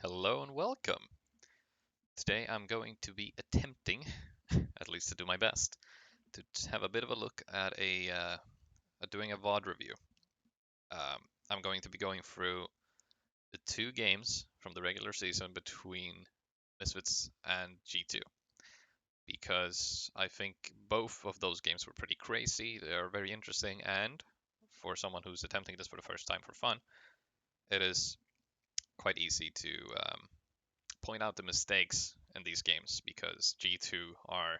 Hello and welcome. Today I'm going to be attempting, at least to do my best, to have a bit of a look at doing a VOD review. I'm going to be going through the two games from the regular season between Misfits and G2 because I think both of those games were pretty crazy. They are very interesting, and for someone who's attempting this for the first time for fun, it is quite easy to point out the mistakes in these games because G2 are,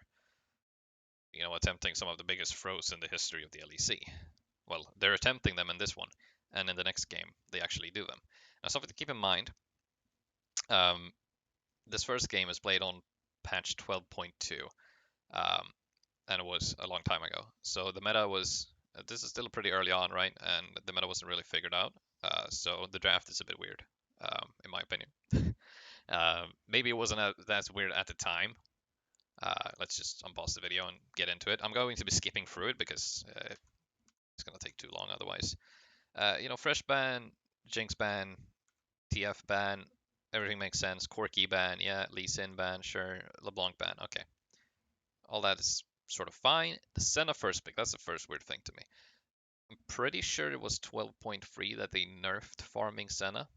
attempting some of the biggest throws in the history of the LEC. Well, they're attempting them in this one, and in the next game, they actually do them. Now, something to keep in mind, um, this first game is played on patch 12.2, um, and it was a long time ago. So the meta was, this is still pretty early on, right? And the meta wasn't really figured out. So the draft is a bit weird, in my opinion. Maybe it wasn't that weird at the time. Let's just unpause the video and get into it. I'm going to be skipping through it because it's going to take too long otherwise. Fresh ban, Jinx ban, TF ban, everything makes sense. Corki ban, yeah. Lee Sin ban, sure. LeBlanc ban, okay. All that is sort of fine. The Senna first pick, that's the first weird thing to me. I'm pretty sure it was 12.3 that they nerfed farming Senna.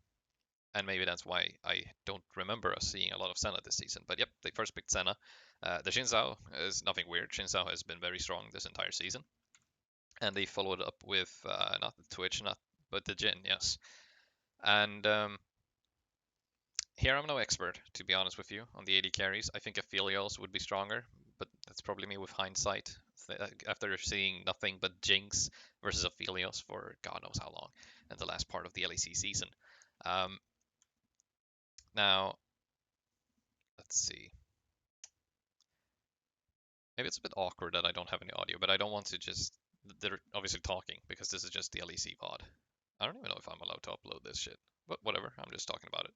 And maybe that's why I don't remember us seeing a lot of Senna this season. But yep, they first picked Senna. The Xin Zhao is nothing weird. Xin Zhao has been very strong this entire season. And they followed up with not the Twitch, but the Jin, yes. And here I'm no expert, to be honest with you, on the AD carries. I think Aphelios would be stronger, but that's probably me with hindsight. After seeing nothing but Jinx versus Aphelios for God knows how long, and the last part of the LEC season. Um, Now, let's see. Maybe it's a bit awkward that I don't have any audio, but I don't want to just. They're obviously talking because this is just the LEC VOD. I don't even know if I'm allowed to upload this shit, but whatever. I'm just talking about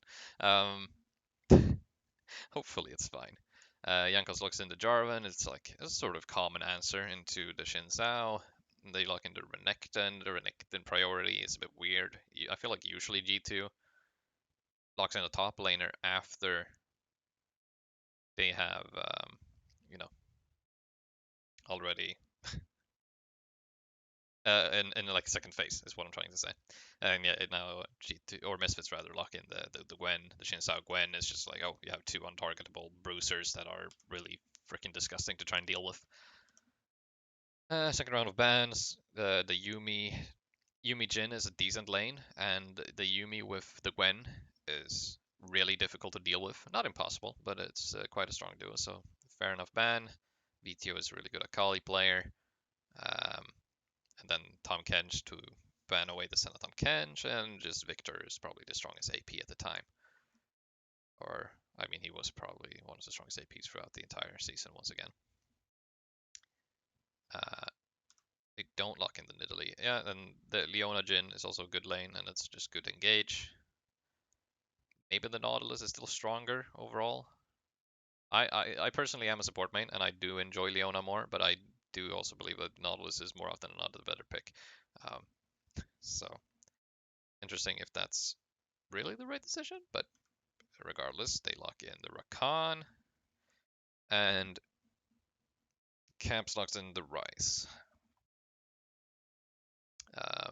it. Hopefully it's fine. Jankos looks into Jarvan. It's like a sort of common answer into the Xin Zhao. They look into Renekton. The Renekton priority is a bit weird. I feel like usually G2 locks in the top laner after they have, you know, already in like second phase is what I'm trying to say. And yeah, now G2 or Misfits rather lock in the Gwen, the Xin Zhao Gwen is just like, oh, you have two untargetable bruisers that are really freaking disgusting to try and deal with. Second round of bans, the Yuumi Jin is a decent lane, and the Yuumi with the Gwen is really difficult to deal with. Not impossible, but it's quite a strong duo, so fair enough ban. VTO is really good Akali player. Um, and then Tom Kench to ban away the Senna Tom Kench, and just Victor is probably the strongest AP at the time. Or, I mean, he was probably one of the strongest APs throughout the entire season once again. They don't lock in the Nidalee. Yeah, and the Leona Jin is also a good lane, and it's just good engage. Maybe the Nautilus is still stronger overall. I personally am a support main, and I do enjoy Leona more, but I do also believe that Nautilus is more often than not the better pick. Um, so, interesting if that's really the right decision, but regardless, they lock in the Rakan, and Caps locks in the Rice. Uh,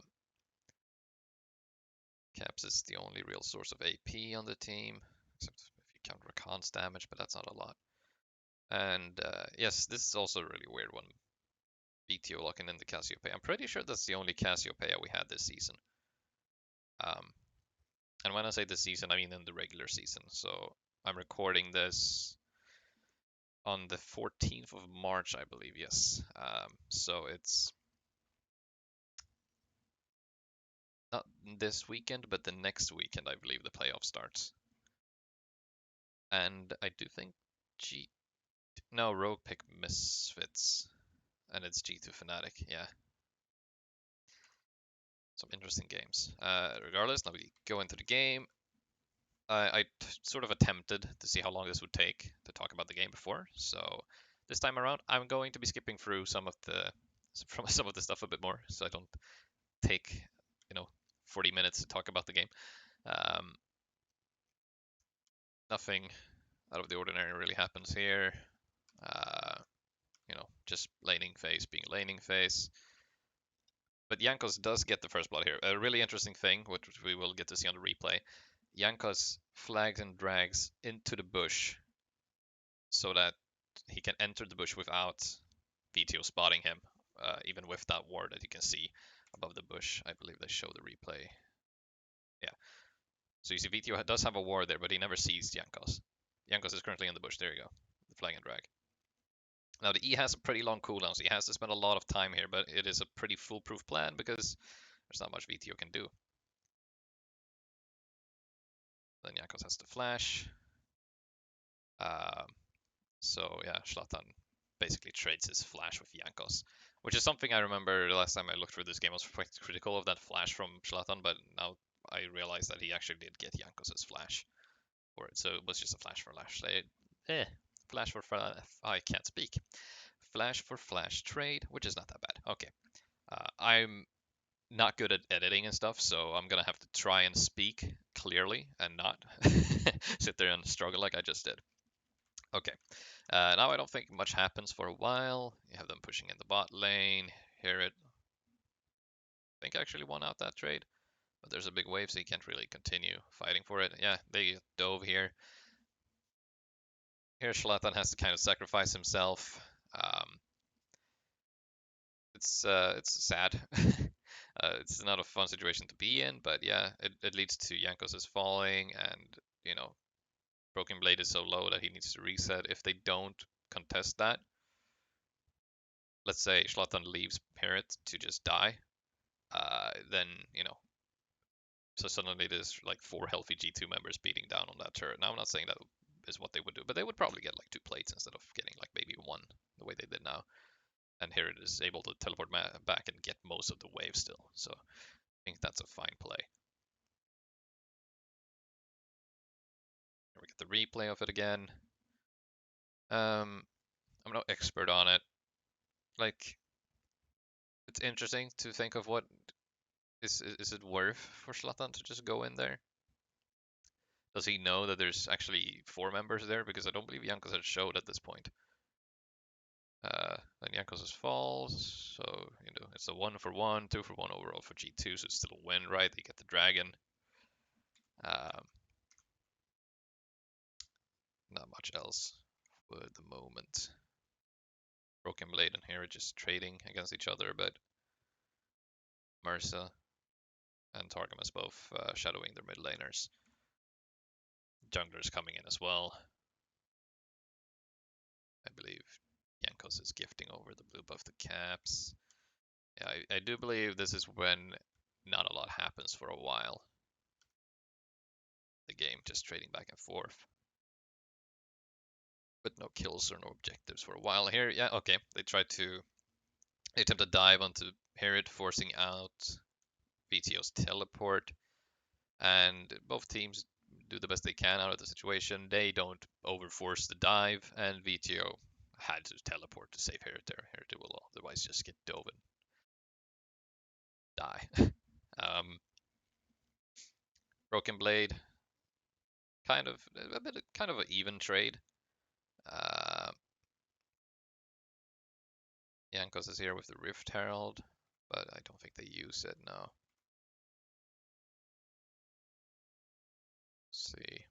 Caps is the only real source of AP on the team, except if you count Rakan's damage, but that's not a lot. And yes, this is also a really weird one. BTO locking in the Cassiopeia. I'm pretty sure that's the only Cassiopeia we had this season. And when I say this season, I mean in the regular season. So I'm recording this on the 14th of March, I believe, yes. So it's not this weekend, but the next weekend, I believe the playoff starts. And I do think no, Rogue picked Misfits, and it's G2 Fnatic, yeah. Some interesting games. Regardless, now we go into the game. I sort of attempted to see how long this would take to talk about the game before, so this time around I'm going to be skipping through some of the stuff a bit more, so I don't take 40 minutes to talk about the game. Um, Nothing out of the ordinary really happens here. You know, just laning phase being laning phase. But Jankos does get the first blood here. A really interesting thing, which we will get to see on the replay. Jankos flags and drags into the bush so that he can enter the bush without VTO spotting him, even with that ward that you can see above the bush. I believe they show the replay. Yeah. So you see VTO does have a ward there, but he never sees Jankos. Jankos is currently in the bush. There you go. The flag and drag. Now the E has a pretty long cooldown, so he has to spend a lot of time here, but it is a pretty foolproof plan because there's not much VTO can do. Then Jankos has to flash. So yeah, Zlatan basically trades his flash with Jankos, which is something I remember the last time I looked through this game. I was quite critical of that flash from Zlatan, but now I realize that he actually did get Jankos' flash for it, so it was just a flash for flash. Flash for I can't speak. Flash for flash trade, which is not that bad. Okay, I'm not good at editing and stuff, so I'm gonna have to try and speak clearly and not sit there and struggle like I just did. Okay, now I don't think much happens for a while. You have them pushing in the bot lane. Hear it. I think I actually won out that trade, but there's a big wave, so you can't really continue fighting for it. Yeah, they dove here. Here Zlatan has to kind of sacrifice himself. It's sad. It's not a fun situation to be in, but yeah, it leads to Jankos' falling, and you know, Broken Blade is so low that he needs to reset. If they don't contest that, let's say Zlatan leaves Parrot to just die, then you know, so suddenly there's like 4 healthy G2 members beating down on that turret. Now I'm not saying that is what they would do, but they would probably get like 2 plates instead of getting like maybe 1 the way they did now. And here it is able to teleport back and get most of the wave still. So I think that's a fine play. Here we get the replay of it again. I'm no expert on it. Like, it's interesting to think of what is it worth for Zlatan to just go in there? Does he know that there's actually 4 members there? Because I don't believe Jankos had showed at this point. Then Jankos falls, so you know it's a 1-for-1, 2-for-1 overall for G2, so it's still a win, right? They get the dragon. Not much else for the moment. Broken Blade and here are just trading against each other, but Mersa and Targamas both shadowing their mid laners. Junglers coming in as well. I believe Jankos is gifting over the blue buff to Caps. Yeah, I do believe this is when not a lot happens for a while. The game just trading back and forth. But no kills or no objectives for a while here. Yeah, okay. They attempt to dive onto Herod, forcing out VTO's teleport. And both teams do the best they can out of the situation. They don't overforce the dive, and VTO had to teleport to save Herod there. Herod will otherwise just get dove and die. Broken Blade, kind of an even trade. Jankos is here with the Rift Herald, but I don't think they use it now. Let's see.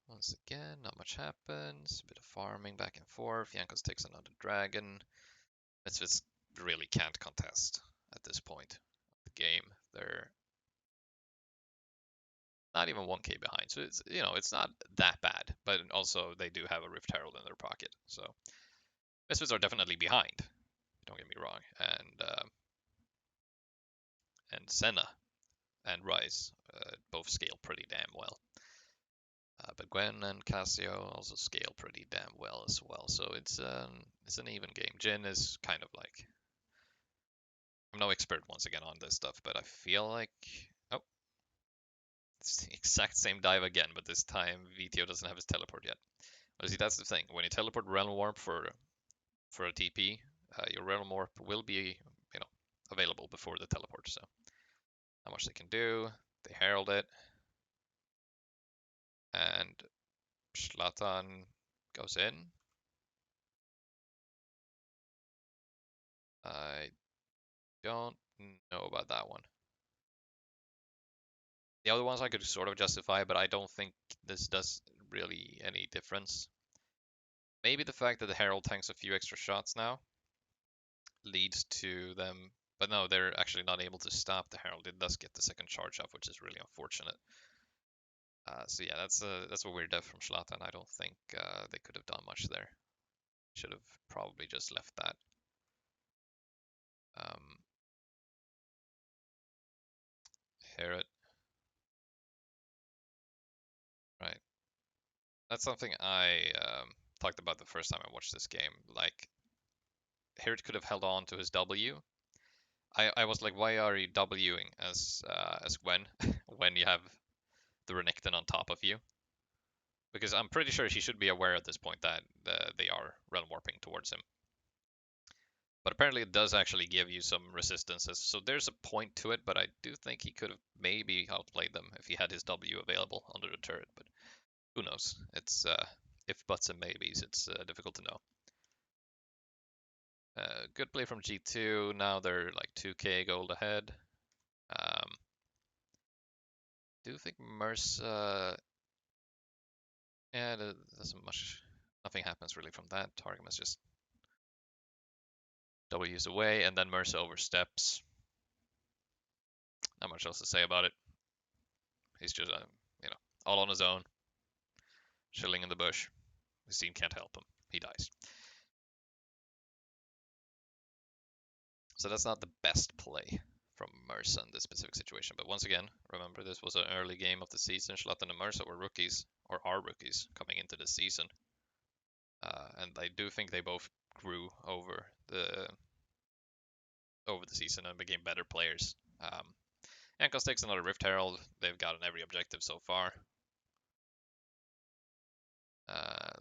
Once again, not much happens. A bit of farming back and forth. Jankos takes another dragon. Misfits really can't contest at this point of the game. They're not even 1k behind, so it's it's not that bad. But also they do have a Rift Herald in their pocket, so Misfits are definitely behind. Don't get me wrong, and Senna and Rise both scale pretty damn well. But Gwen and Cassio also scale pretty damn well as well. So it's an even game. Jin is kind of like, I'm no expert once again on this stuff, but I feel like, oh, it's the exact same dive again, but this time VTO doesn't have his teleport yet. But see, that's the thing. When you teleport Realm Warp for a TP, your Realm Warp will be available before the teleport. So not much they can do. They herald it. And Zlatan goes in. I don't know about that one. The other ones I could sort of justify, but I don't think this does really any difference. Maybe the fact that the Herald tanks a few extra shots now leads to them, but no, they're actually not able to stop the Herald. It does get the second charge off, which is really unfortunate. So yeah, that's a weird death from Zlatan. I don't think they could have done much there. Should have probably just left that. Hear it. Right. That's something I talked about the first time I watched this game. Like, Herod could have held on to his W. I was like, why are you Wing as Gwen when you have the Renekton on top of you? Because I'm pretty sure he should be aware at this point that they are realm warping towards him. But apparently it does actually give you some resistances, so there's a point to it, but I do think he could have maybe outplayed them if he had his W available under the turret, but who knows? It's if buts and maybes, it's difficult to know. Good play from G2, now they're like 2k gold ahead. Do think Merce, yeah, doesn't much, nothing happens really from that. Targamas just W's away, and then Merce oversteps. Not much else to say about it. He's just, all on his own, chilling in the bush. His team can't help him. He dies. So that's not the best play from Merce in this specific situation. But once again, remember this was an early game of the season. Zlatan and Merce were rookies, or are rookies, coming into the season. And I do think they both grew over the season and became better players. Jankos takes another Rift Herald. They've gotten every objective so far.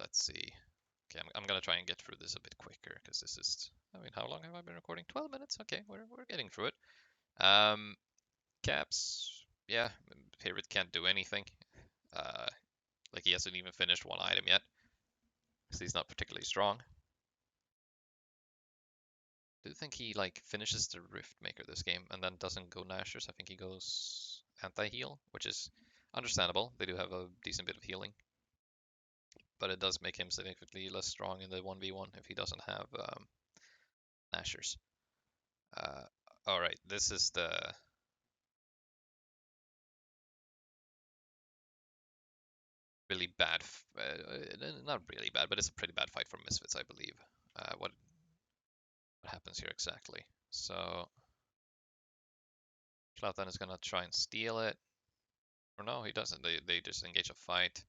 Let's see. Okay, I'm gonna try and get through this a bit quicker because this is. I mean, how long have I been recording? 12 minutes. Okay, we're getting through it. Caps. Yeah, Favorite can't do anything. Like he hasn't even finished one item yet, so he's not particularly strong. Do you think he like finishes the Rift Maker this game and then doesn't go Nashers? I think he goes anti-heal, which is understandable. They do have a decent bit of healing, but it does make him significantly less strong in the 1v1 if he doesn't have Nashers. All right, this is the really bad, not really bad, but it's a pretty bad fight for Misfits, I believe. What happens here exactly? So Zlatan is gonna try and steal it. Or no, he doesn't. They just engage a fight.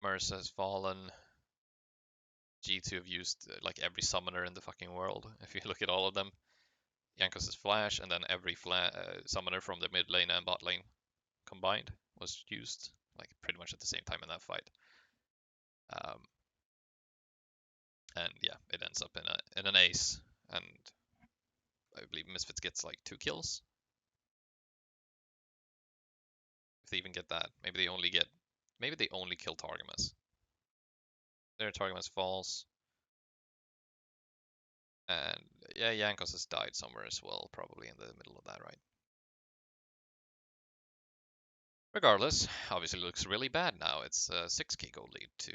Merce has fallen. G2 have used like every summoner in the fucking world. If you look at all of them, Jankos' flash, and then every summoner from the mid lane and bot lane combined was used like pretty much at the same time in that fight. And yeah, it ends up in an ace, and I believe Misfits gets like 2 kills. If they even get that, maybe they only kill Targamas. There, Targamas falls. And yeah, Jankos has died somewhere as well, probably in the middle of that, right? Regardless, obviously looks really bad now. It's a 6k gold lead to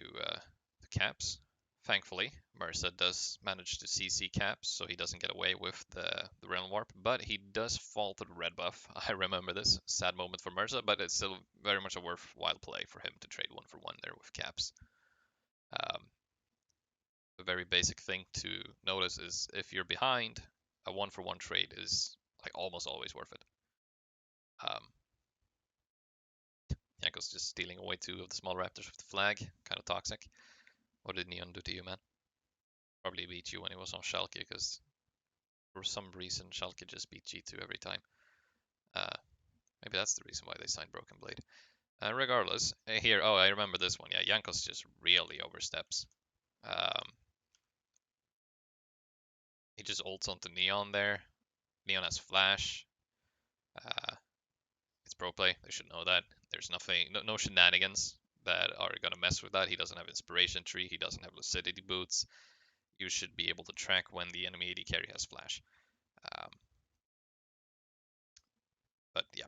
the Caps. Thankfully, Mercer does manage to CC Caps, so he doesn't get away with the Realm Warp, but he does fall to the red buff. I remember this. Sad moment for Mercer, but it's still very much a worthwhile play for him to trade 1-for-1 there with Caps. A very basic thing to notice is if you're behind, a 1-for-1 trade is like almost always worth it. Yanko's just stealing away 2 of the small raptors with the flag. Kind of toxic. What did Neon do to you, man? Probably beat you when he was on Schalke, because for some reason Schalke just beat G2 every time. Maybe that's the reason why they signed Broken Blade. Regardless, here, oh, I remember this one. Yeah, Jankos just really oversteps. He just ults onto Neon there. Neon has flash. It's pro play. They should know that. There's nothing, no shenanigans that are gonna mess with that. He doesn't have inspiration tree. He doesn't have lucidity boots. You should be able to track when the enemy AD carry has flash. But yeah,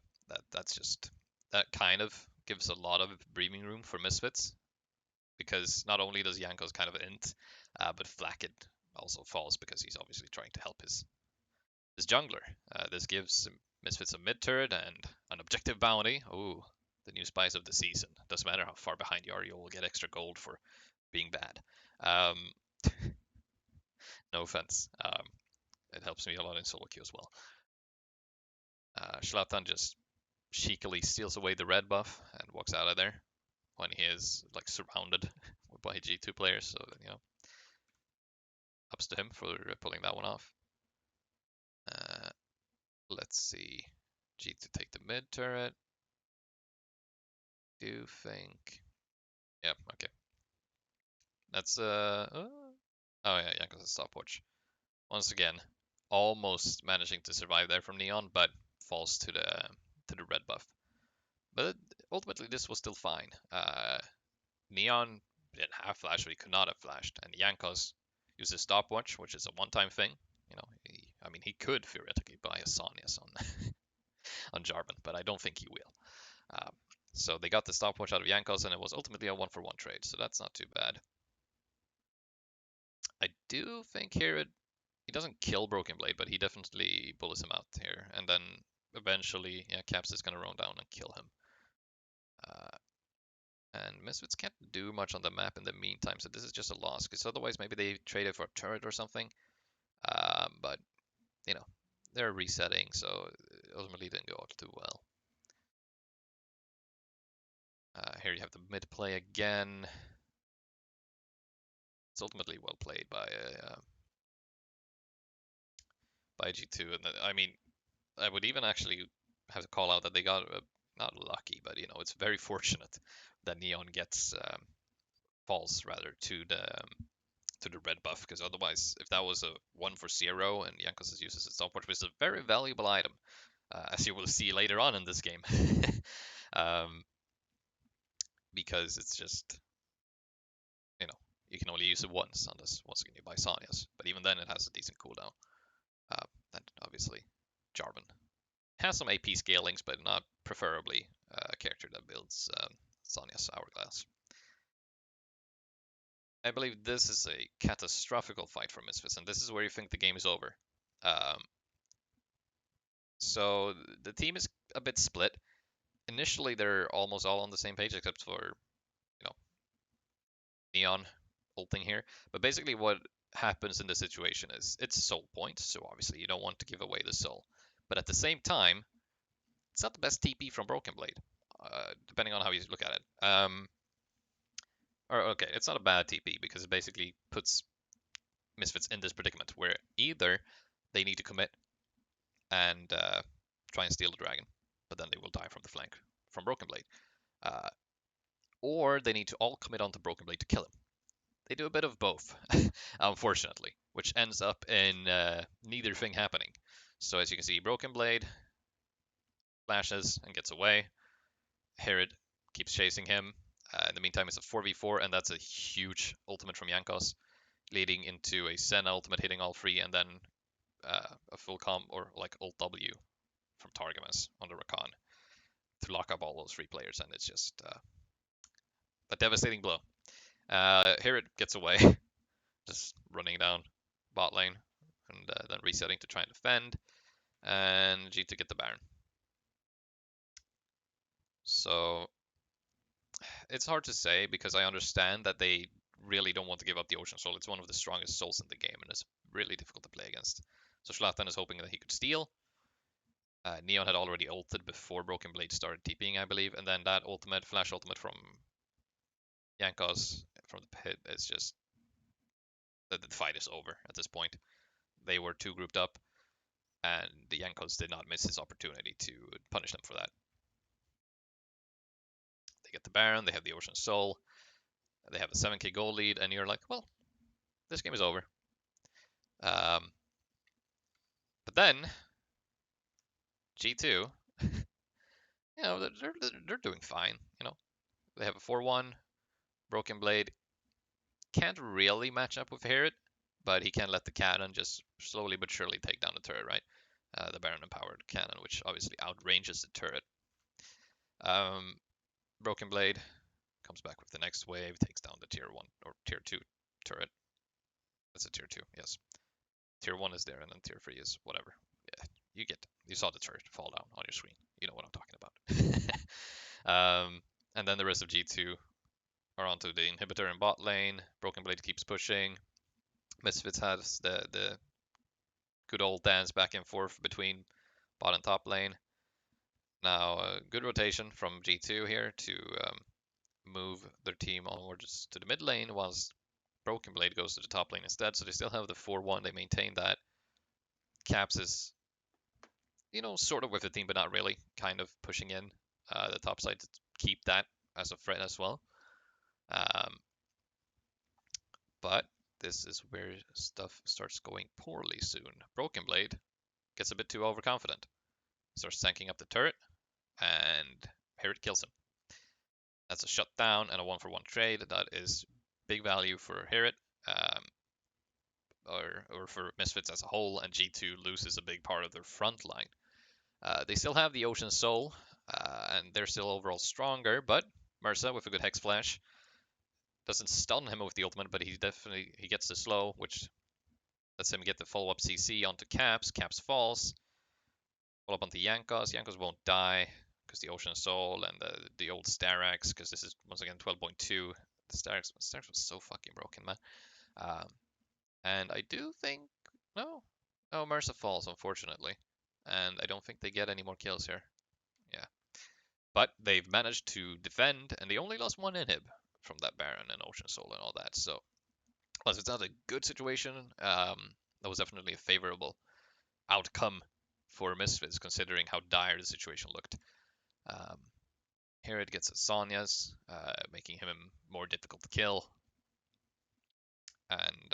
that's just, that kind of gives a lot of breathing room for Misfits, because not only does Jankos kind of int, but Flackid also falls because he's obviously trying to help his jungler. This gives Misfits a mid turret and an objective bounty. Ooh, the new spice of the season. Doesn't matter how far behind you are, you will get extra gold for being bad. No offense. It helps me a lot in solo queue as well. Zlatan just cheekily steals away the red buff and walks out of there when he is like surrounded by G2 players. So ups to him for pulling that one off. Let's see. G2 take the mid turret. Do think. Yeah, okay. That's oh yeah, Jankos' stopwatch. Once again, almost managing to survive there from Neon, but falls to the red buff. But ultimately, this was still fine. Neon didn't have flash, so he could not have flashed, and Jankos uses stopwatch, which is a one-time thing. He could theoretically buy a Sonias on on Jarvan, but I don't think he will. So they got the stopwatch out of Jankos, and it was ultimately a 1-for-1 trade, so that's not too bad. I do think here he doesn't kill Broken Blade, but he definitely bullets him out here, and then eventually, yeah, Caps is gonna run down and kill him. And Misfits can't do much on the map in the meantime, so this is just a loss, because otherwise maybe they traded for a turret or something. But, they're resetting, so it ultimately didn't go out too well. Here you have the mid play again. It's ultimately well played by G2, and I would even actually have to call out that they got not lucky, but it's very fortunate that Neon gets falls rather to the red buff, because otherwise, if that was a 1-for-0 and Jankos uses its stopwatch, which is a very valuable item, as you will see later on in this game, because it's just, you can only use it once, unless once again you buy Sonias, but even then it has a decent cooldown. And obviously, Jarvan has some AP scalings, but not preferably a character that builds Sonia's Hourglass. I believe this is a catastrophical fight for Misfits, and this is where you think the game is over. So the team is a bit split. Initially, they're almost all on the same page, except for, Neon ulting here. But basically what happens in this situation is it's soul points, so obviously you don't want to give away the soul. But at the same time, it's not the best TP from Broken Blade, depending on how you look at it. Okay, it's not a bad TP because it basically puts Misfits in this predicament where either they need to commit and try and steal the dragon, but then they will die from the flank from Broken Blade, or they need to all commit onto Broken Blade to kill him. They do a bit of both, unfortunately, which ends up in neither thing happening. So as you can see, Broken Blade flashes and gets away. Herod keeps chasing him. In the meantime, it's a 4v4, and that's a huge ultimate from Jankos, leading into a Senna ultimate hitting all three, and then a full comp or like ult W from Targamas on the Rakan to lock up all those three players, and it's just a devastating blow. Herod gets away, just running down bot lane, and then resetting to try and defend, and G to get the Baron. So it's hard to say because I understand that they really don't want to give up the Ocean Soul. It's one of the strongest souls in the game, and it's really difficult to play against. So Zlatan is hoping that he could steal. Neon had already ulted before Broken Blade started TPing, I believe, and then that ultimate, flash ultimate from Jankos from the pit is just the fight is over at this point. They were too grouped up, and the Jankos did not miss his opportunity to punish them for that. They get the Baron, they have the Ocean Soul, they have a 7k goal lead, and you're like, well, this game is over. But then G2, you know, they're doing fine. You know, they have a 4-1. Broken Blade can't really match up with Herod, but he can let the cannon just slowly but surely take down the turret, right? The Baron empowered cannon, which obviously outranges the turret. Broken Blade comes back with the next wave, takes down the tier 1 or tier 2 turret. That's a tier 2, yes. Tier 1 is there, and then tier 3 is whatever. Yeah, you saw the turret fall down on your screen. You know what I'm talking about. And then the rest of G2 are onto the inhibitor and bot lane. Broken Blade keeps pushing. Misfits has the good old dance back and forth between bot and top lane. Now, good rotation from G2 here to move their team onwards to the mid lane, whilst Broken Blade goes to the top lane instead. So they still have the 4-1. They maintain that. Caps is, you know, sort of with the team, but not really. Kind of pushing in the top side to keep that as a threat as well. But this is where stuff starts going poorly soon. Broken Blade gets a bit too overconfident. Starts tanking up the turret, and Herod kills him. That's a shutdown and a 1-for-1 trade. That is big value for Herod, or for Misfits as a whole, and G2 loses a big part of their front line. They still have the Ocean Soul, and they're still overall stronger, but Mersa with a good Hex Flash doesn't stun him with the ultimate, but he gets the slow, which lets him get the follow-up CC onto Caps. Caps falls. Follow-up onto Jankos. Jankos won't die because the Ocean Soul and the old Starax, because this is once again 12.2. The Starax was so fucking broken, man. And I do think no, Mersa falls, unfortunately, and I don't think they get any more kills here. Yeah, but they've managed to defend, and they only lost one inhib from that Baron and Ocean Soul and all that. So, whilst it's not a good situation, that was definitely a favorable outcome for Misfits, considering how dire the situation looked. Herod gets a Sonya's, making him more difficult to kill. And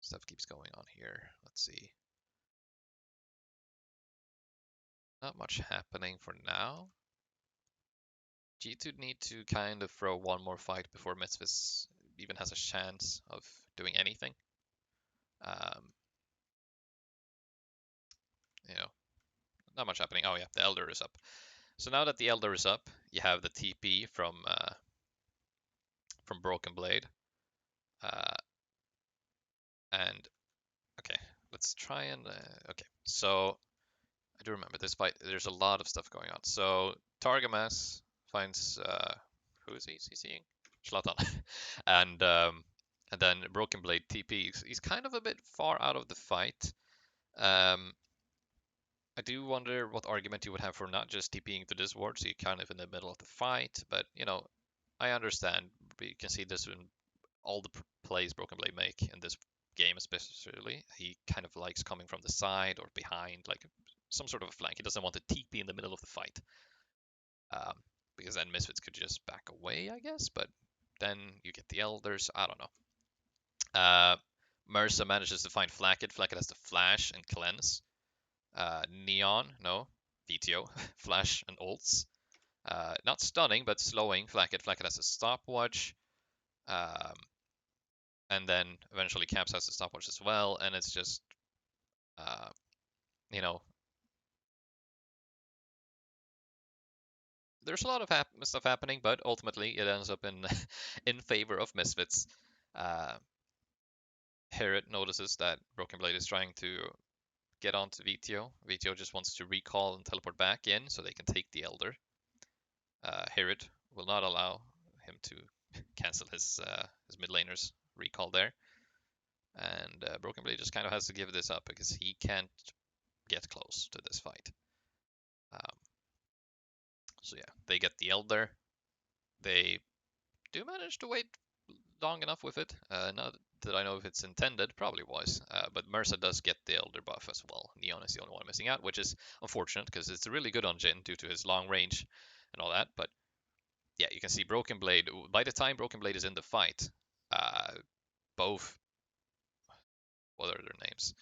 stuff keeps going on here. Let's see. Not much happening for now. G2 need to kind of throw one more fight before Misfits even has a chance of doing anything. You know, not much happening. Oh yeah, the Elder is up. So now that the Elder is up, you have the TP from Broken Blade. And okay, let's try and okay. So I do remember this fight. There's a lot of stuff going on. So Targamas finds who is he? Is he seeing? Zlatan. And then Broken Blade TP. He's kind of a bit far out of the fight. I do wonder what argument you would have for not just TPing to this ward, so you're kind of in the middle of the fight. But you know, I understand. You can see this in all the plays Broken Blade make in this game, especially. He kind of likes coming from the side or behind, like some sort of a flank. He doesn't want to TP in the middle of the fight, because then Misfits could just back away, I guess. But then you get the Elders. I don't know. Mersa manages to find Flacket. Flacket has to flash and cleanse. Neon, no. VTO, flash and ults. Not stunning, but slowing Flacket. Flacket has a stopwatch. And then eventually Caps has a stopwatch as well. And it's just, you know, there's a lot of stuff happening, but ultimately it ends up in in favor of Misfits. Herod notices that Broken Blade is trying to get onto VTO. VTO just wants to recall and teleport back in so they can take the Elder. Herod will not allow him to cancel his mid laner's recall there. And Broken Blade just kind of has to give this up because he can't get close to this fight. So yeah, they get the Elder. They do manage to wait long enough with it. Not that I know if it's intended, probably was. But Mersa does get the Elder buff as well. Neon is the only one missing out, which is unfortunate because it's really good on Jhin due to his long range and all that. But yeah, you can see Broken Blade. By the time Broken Blade is in the fight, both, what are their names?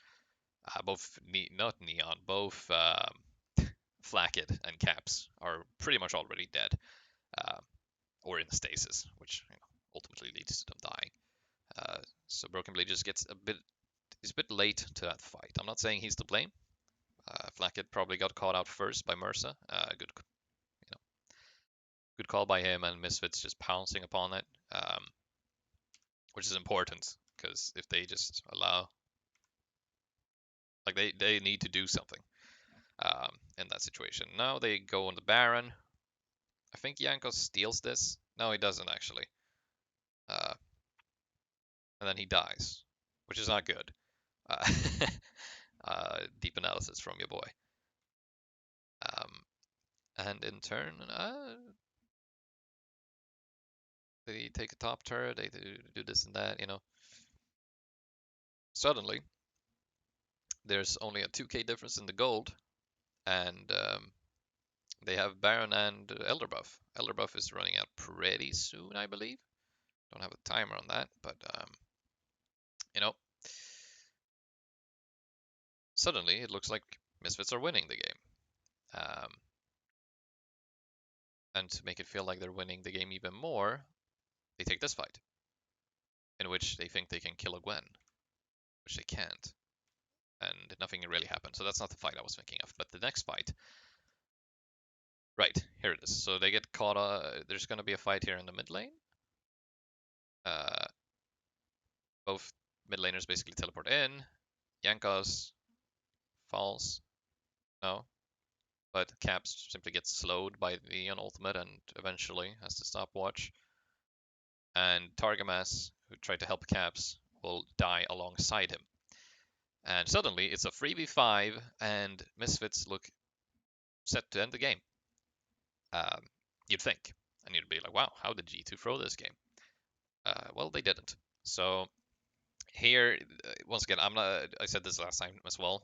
Both not Neon, both Flackid and Caps are pretty much already dead, or in stasis, which ultimately leads to them dying. So Broken Blade just gets he's a bit late to that fight. I'm not saying he's to blame. Flackid probably got caught out first by Mersa. Good call by him, and Misfits just pouncing upon it, which is important because if they just allow, like they need to do something in that situation. Now they go on the Baron. I think Jankos steals this. No, he doesn't actually. And then he dies, which is not good. Uh, deep analysis from your boy. And in turn, they take a top turret, they do this and that, Suddenly, there's only a 2k difference in the gold, and they have Baron and Elder Buff. Elder Buff is running out pretty soon, I believe. Don't have a timer on that, but suddenly it looks like Misfits are winning the game. And to make it feel like they're winning the game even more, they take this fight, in which they think they can kill a Gwen, which they can't, and nothing really happens. So that's not the fight I was thinking of. But the next fight, right, here it is. So they get caught. There's going to be a fight here in the mid lane. Both mid laners basically teleport in. Jankos falls. No. But Caps simply gets slowed by the Neon ultimate and eventually has to stopwatch. And Targamas, who tried to help Caps, will die alongside him. And suddenly it's a 3v5 and Misfits look set to end the game. You'd think. And you'd be like, wow, how did G2 throw this game? Well, they didn't. So here, once again, I said this last time as well.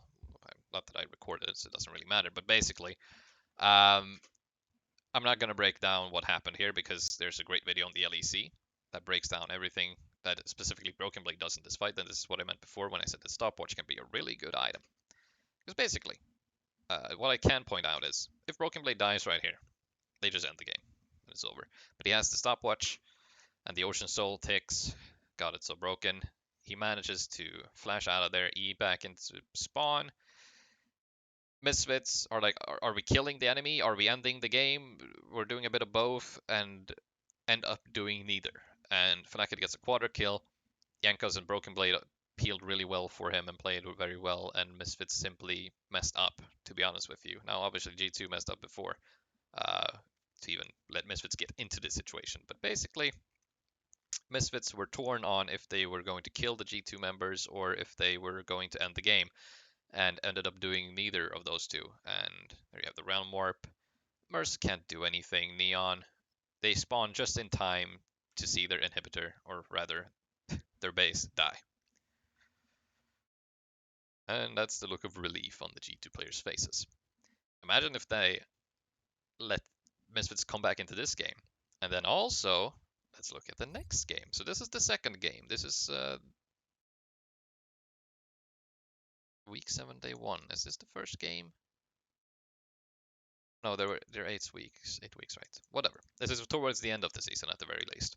Not that I recorded it, so it doesn't really matter. But basically, I'm not going to break down what happened here because there's a great video on the LEC that breaks down everything that specifically Broken Blade does in this fight. And this is what I meant before when I said the stopwatch can be a really good item. Because basically, what I can point out is if Broken Blade dies right here, they just end the game and it's over. But he has the stopwatch, and the Ocean Soul ticks. God, it's so broken. He manages to flash out of there, E back into spawn. Misfits are like, are we killing the enemy? Are we ending the game? We're doing a bit of both and end up doing neither. And Fnatic gets a quarter kill. Jankos and Broken Blade peeled really well for him and played very well, and Misfits simply messed up, to be honest with you. Now, obviously, G2 messed up before to even let Misfits get into this situation. But basically, Misfits were torn on if they were going to kill the G2 members or if they were going to end the game, and ended up doing neither of those two. And there you have the Realm Warp. Merce can't do anything. Neon, they spawn just in time to see their inhibitor, or rather, their base, die. And that's the look of relief on the G2 players' faces. Imagine if they let Misfits come back into this game. And then also, let's look at the next game. So this is the second game. This is week 7, day 1. Is this the first game? No, they're 8 weeks. 8 weeks, right? Whatever. This is towards the end of the season, at the very least.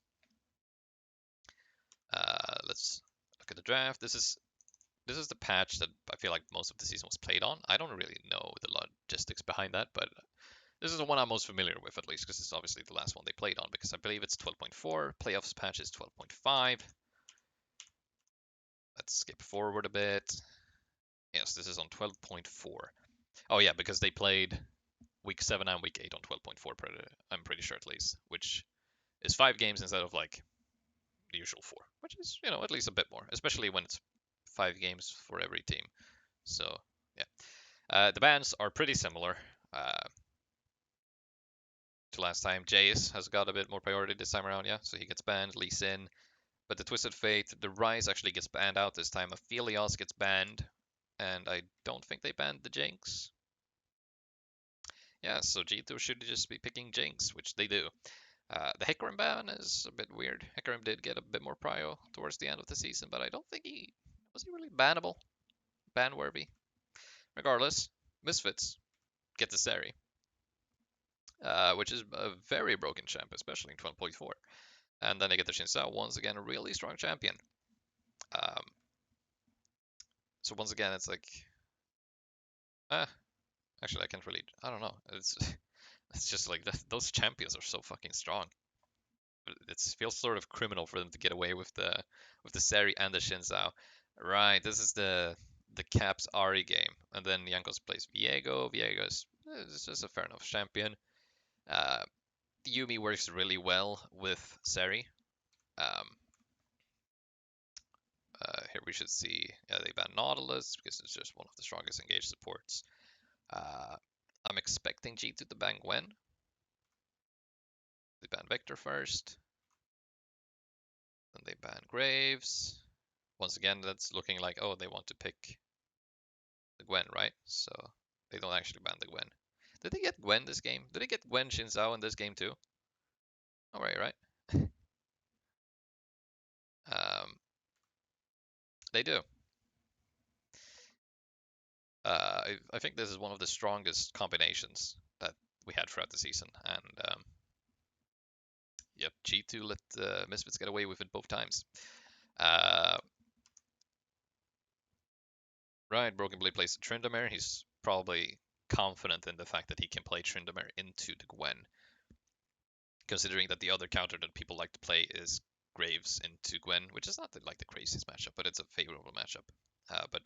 Let's look at the draft. This is the patch that I feel like most of the season was played on. I don't really know the logistics behind that, but this is the one I'm most familiar with, at least, because it's obviously the last one they played on, because I believe it's 12.4. Playoffs patch is 12.5. Let's skip forward a bit. Yes, this is on 12.4. Oh yeah, because they played week 7 and week 8 on 12.4, I'm pretty sure at least, which is 5 games instead of like the usual 4, which is, at least a bit more, especially when it's 5 games for every team. So, yeah. The bans are pretty similar to last time. Jace has got a bit more priority this time around, yeah, so he gets banned. Lee Sin, but the Twisted Fate, the Rise actually gets banned out this time. Aphelios gets banned, and I don't think they banned the Jinx. Yeah, so G2 should just be picking Jinx, which they do. The Hecarim ban is a bit weird. Hecarim did get a bit more prio towards the end of the season, but I don't think was he really bannable, ban worthy. Regardless, Misfits get the Seri, which is a very broken champ, especially in 12.4. And then they get the Shinzao, once again, a really strong champion. Um, so once again, it's like, actually, I can't really, I don't know. It's just like those champions are so fucking strong. It feels sort of criminal for them to get away with the Seri and the Shinzao. Right, this is the Caps Ari game, and then Jankos plays Viego. Viego's just a fair enough champion. Uh, Yumi works really well with Seri. Um, here we should see, yeah, they ban Nautilus because it's just one of the strongest engaged supports. I'm expecting G2 to ban Gwen. They ban Vector first. Then they ban Graves. Once again, that's looking like, oh, they want to pick the Gwen, right? So they don't actually ban the Gwen. Did they get Gwen this game? Did they get Gwen Shinzao in this game too? All right, right. Um, they do. I think this is one of the strongest combinations that we had throughout the season, and yep, G2 let Misfits get away with it both times. Right, Broken Blade plays Tryndamere. He's probably confident in the fact that he can play Tryndamere into the Gwen, considering that the other counter that people like to play is Graves into Gwen, which is not like the craziest matchup, but it's a favorable matchup. But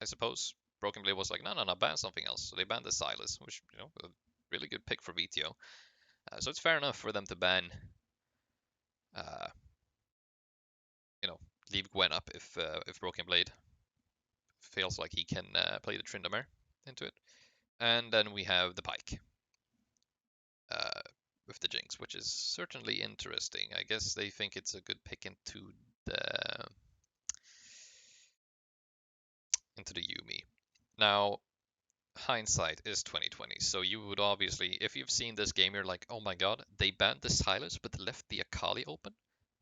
I suppose Broken Blade was like, no, no, no, ban something else. So they banned the Silas, which, you know, a really good pick for VTO. So it's fair enough for them to ban, uh, you know, leave Gwen up if Broken Blade feels like he can play the Tryndamere into it. And then we have the Pike uh, with the Jinx, which is certainly interesting. I guess they think it's a good pick into the Yumi. Now, hindsight is 2020, so you would obviously, if you've seen this game, you're like, oh my god, they banned the Silas but left the Akali open,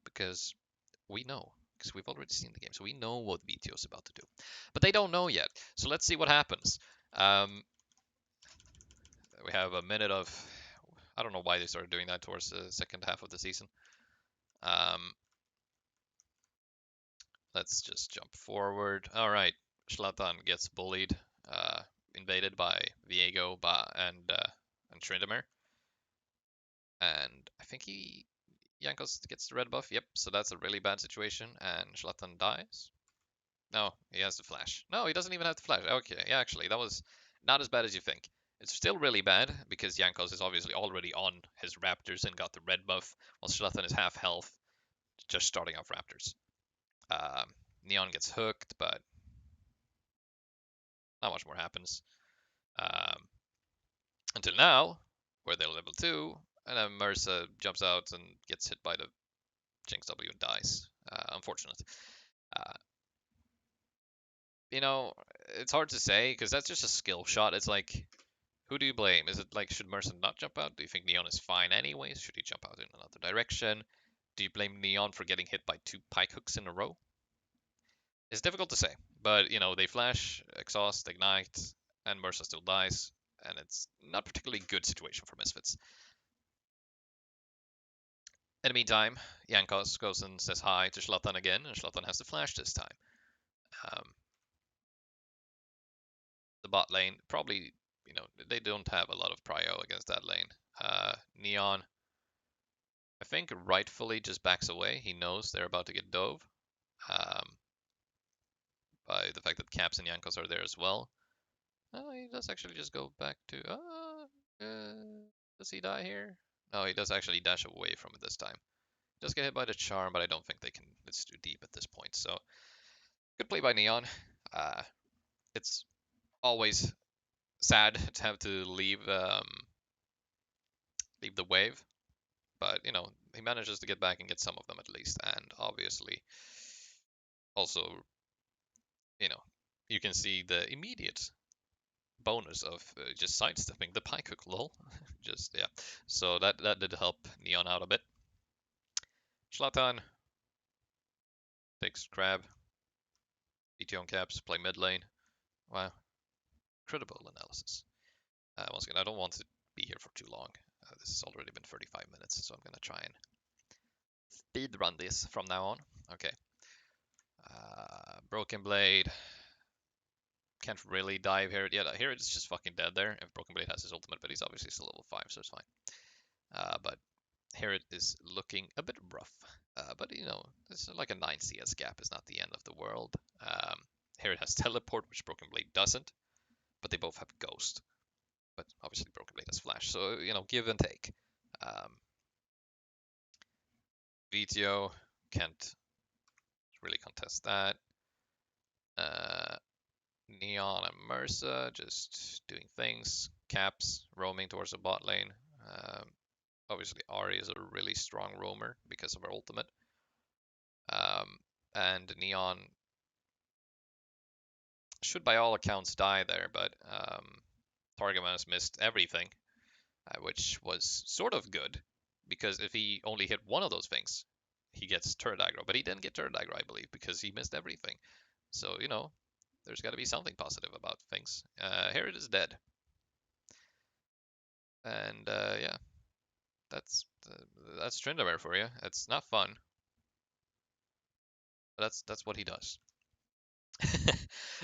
because we know, because we've already seen the game, so we know what VTO is about to do, but they don't know yet. So let's see what happens. We have a minute of, I don't know why they started doing that towards the second half of the season. Let's just jump forward. All right, Zlatan gets bullied, invaded by Viego and Tryndamere. And I think Jankos gets the red buff. Yep, so that's a really bad situation. And Zlatan dies. No, he has the flash. No, he doesn't even have the flash. Okay, yeah, actually, that was not as bad as you think. It's still really bad because Jankos is obviously already on his Raptors and got the red buff, while Zlatan is half health, just starting off Raptors. Um, Neon gets hooked, but not much more happens. Um, until now, where they're level 2, and then Mersa jumps out and gets hit by the Jinx W and dies. Unfortunate. Uh, you know, it's hard to say because that's just a skill shot. It's like, who do you blame? Is it like, should Mersa not jump out? Do you think Neon is fine anyways? Should he jump out in another direction? Do you blame Neon for getting hit by 2 pike hooks in a row? It's difficult to say, but you know, they flash, exhaust, ignite, and Mersa still dies, and it's not a particularly good situation for Misfits. In the meantime, Jankos goes and says hi to Zlatan again, and Zlatan has the flash this time. Um, the bot lane, probably, you know, they don't have a lot of prio against that lane. Neon, I think, rightfully just backs away. He knows they're about to get dove by the fact that Caps and Jankos are there as well. He does actually just go back to. Does he die here? No, he does actually dash away from it this time. He does get hit by the charm, but I don't think they can. It's too deep at this point. So good play by Neon. It's always sad to have to leave the wave, but you know he manages to get back and get some of them at least, and obviously also you know you can see the immediate bonus of just sidestepping the pike hook, lol. Just yeah, so that did help Neon out a bit. Zlatan takes Crab, BT on caps, play mid lane. Wow, incredible analysis. Once again, I don't want to be here for too long. This has already been 35 minutes, so I'm gonna try and speed run this from now on. Okay. Broken Blade. Can't really dive here. Yeah, here it's just fucking dead there. If Broken Blade has his ultimate, but he's obviously still level 5, so it's fine. But here it is looking a bit rough. But you know, it's like a 9 CS gap is not the end of the world. Here it has teleport, which Broken Blade doesn't, but they both have ghost. But obviously Broken Blade has flash, so you know, give and take. VTO can't really contest that. Neon and Mersa just doing things. Caps roaming towards the bot lane. Obviously Ari is a really strong roamer because of her ultimate. And Neon should by all accounts die there, but Targamas missed everything, which was sort of good, because if he only hit one of those things, he gets turret aggro. But he didn't get turret aggro, I believe, because he missed everything. So, you know, there's got to be something positive about things. Here it is dead. And yeah, that's Tryndamere for you. It's not fun, but that's what he does.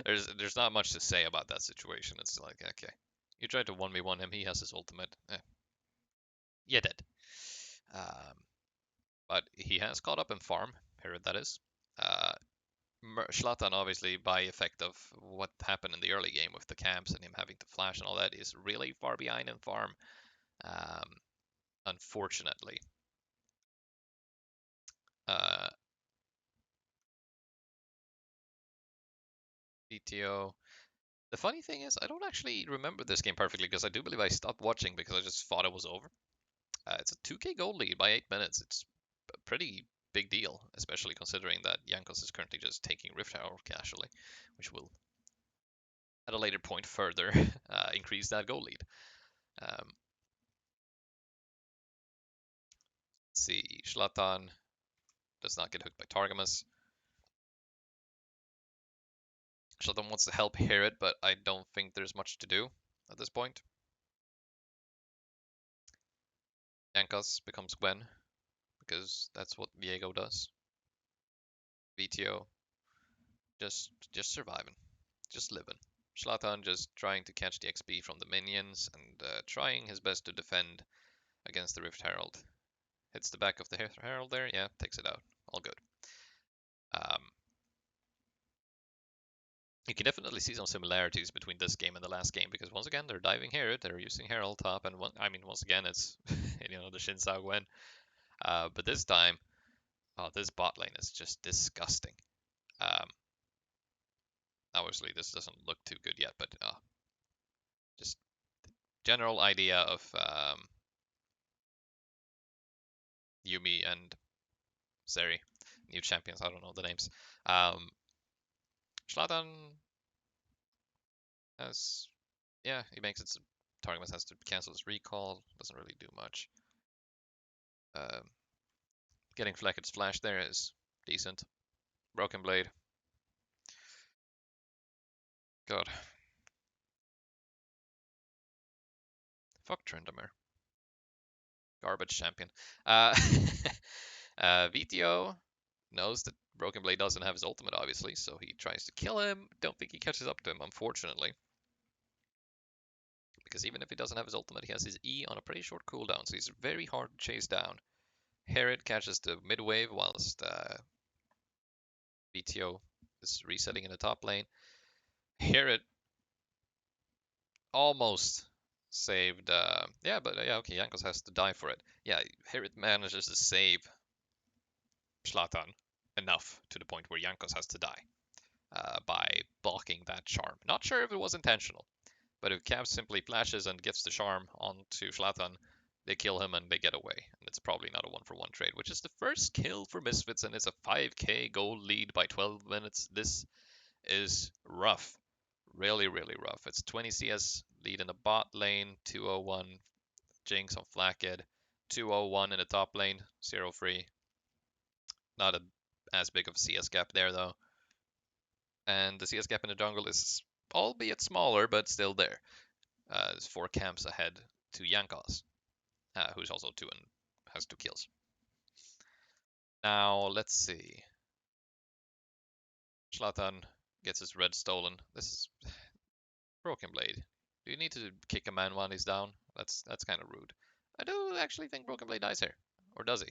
There's not much to say about that situation. It's like, okay, you tried to 1v1 him, he has his ultimate. You did. Um, but he has caught up in farm, here that is. Zlatan, obviously, by effect of what happened in the early game with the camps and him having to flash and all that, is really far behind in farm, unfortunately. BTO. The funny thing is, I don't actually remember this game perfectly because I do believe I stopped watching because I just thought it was over. It's a 2k gold lead by 8 minutes. It's a pretty big deal, especially considering that Jankos is currently just taking Rift Tower casually, which will, at a later point, further increase that goal lead. Let's see, Zlatan does not get hooked by Targamas. Zlatan wants to help Herod, but I don't think there's much to do at this point. Jankos becomes Gwen, because that's what Viego does. VTO just surviving, just living. Zlatan just trying to catch the XP from the minions and trying his best to defend against the Rift Herald. Hits the back of the Herald there, yeah, takes it out. All good. You can definitely see some similarities between this game and the last game because once again they're diving here, they're using Herald top, and once again it's you know the Shinsao Gwen. But this time, this bot lane is just disgusting. Obviously this doesn't look too good yet, but just general idea of Yumi and Zeri, new champions. I don't know the names. Zlatan has, yeah, he makes it so Targamas has to cancel his recall. Doesn't really do much. Getting Flackett's flash there is decent. Broken Blade. God. Fuck Tryndamere. Garbage champion. VTO knows that Broken Blade doesn't have his ultimate, obviously, so he tries to kill him. Don't think he catches up to him, unfortunately. Because even if he doesn't have his ultimate, he has his E on a pretty short cooldown, so he's very hard to chase down. Herod catches the mid wave whilst VTO is resetting in the top lane. Herod almost saved. Yeah, but yeah, okay, Jankos has to die for it. Yeah, Herod manages to save Zlatan enough to the point where Jankos has to die by blocking that charm. Not sure if it was intentional, but if Cav simply flashes and gets the charm onto Zlatan, they kill him and they get away. And it's probably not a 1-for-1 trade, which is the first kill for Misfits, and it's a 5k goal lead by 12 minutes. This is rough. Really, really rough. It's 20 CS lead in the bot lane, 201 Jinx on Flackhead, 201 in the top lane, 0 free. Not as big of a CS gap there though. And the CS gap in the jungle is albeit smaller, but still there. Is 4 camps ahead to Jankos, who's also 2 and has 2 kills. Now, let's see. Zlatan gets his red stolen. This is Broken Blade. Do you need to kick a man when he's down? That's kind of rude. I do actually think Broken Blade dies here. Or does he?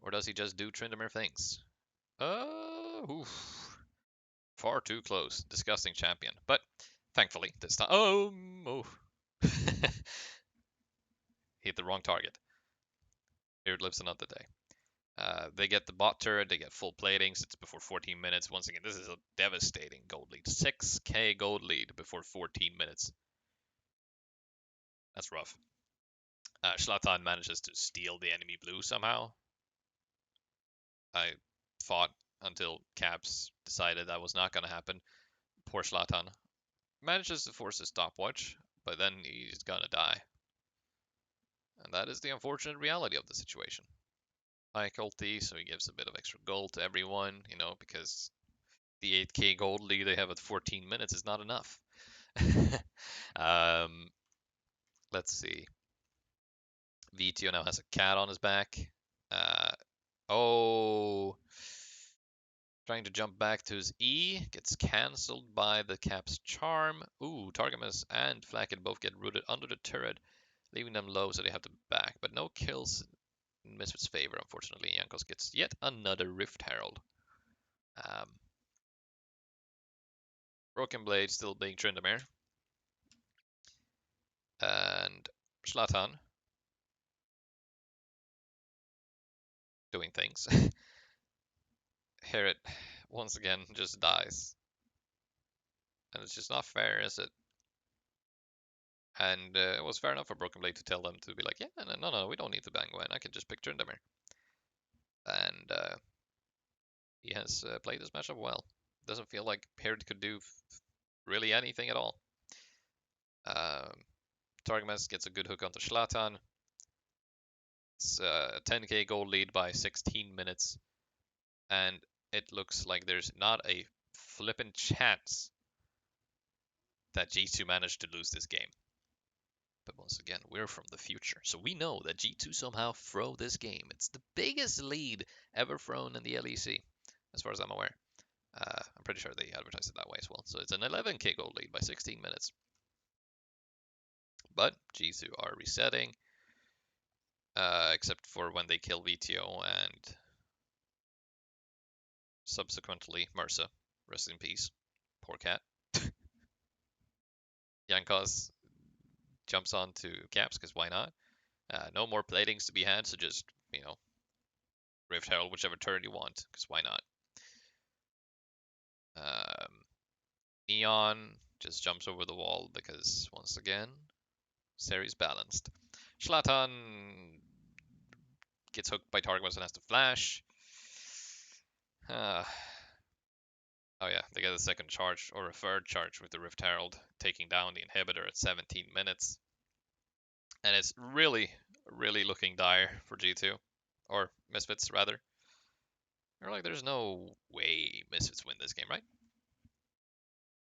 Or does he just do Tryndamere things? Oof. Far too close. Disgusting champion. But thankfully, this time. Oh. Hit the wrong target. Here it lives another day. They get the bot turret, they get full platings. It's before 14 minutes. Once again, this is a devastating gold lead. 6k gold lead before 14 minutes. That's rough. Zlatan manages to steal the enemy blue somehow. I fought until Caps decided that was not going to happen. Poor Zlatan. Manages to force a stopwatch, but then he's going to die. And that is the unfortunate reality of the situation. High ulti, so he gives a bit of extra gold to everyone, you know, because the 8k gold lead they have at 14 minutes is not enough. Let's see. Vitio now has a cat on his back. Oh, trying to jump back to his E, gets cancelled by the Cap's charm. Ooh, Targamas and Flacket both get rooted under the turret, leaving them low so they have to back. But no kills in Misfits' favor, unfortunately. Jankos gets yet another Rift Herald. Broken Blade still being Tryndamere. And Zlatan doing things. Here it once again just dies. And it's just not fair, is it? And it was fair enough for Broken Blade to tell them to be like, yeah, no, we don't need to bang Gwen. I can just pick Tryndamere. And he has played this matchup well. Doesn't feel like Paired could do really anything at all. Targamas gets a good hook onto Zlatan. It's a 10k gold lead by 16 minutes. And it looks like there's not a flippin' chance that G2 managed to lose this game. But once again, we're from the future, so we know that G2 somehow throw this game. It's the biggest lead ever thrown in the LEC, as far as I'm aware. I'm pretty sure they advertised it that way as well. So it's an 11k gold lead by 16 minutes. But G2 are resetting, except for when they kill VTO and subsequently Mersa. Rest in peace. Poor cat. Jankos jumps on to Caps, because why not? No more platings to be had, so just, you know, Rift Herald whichever turn you want, because why not? Neon just jumps over the wall because, once again, series balanced. Zlatan gets hooked by Targamas and has to flash. Oh yeah, they get a second charge, or a third charge with the Rift Herald, taking down the inhibitor at 17 minutes. And it's really, really looking dire for G2. Or Misfits, rather. They're like, there's no way Misfits win this game, right?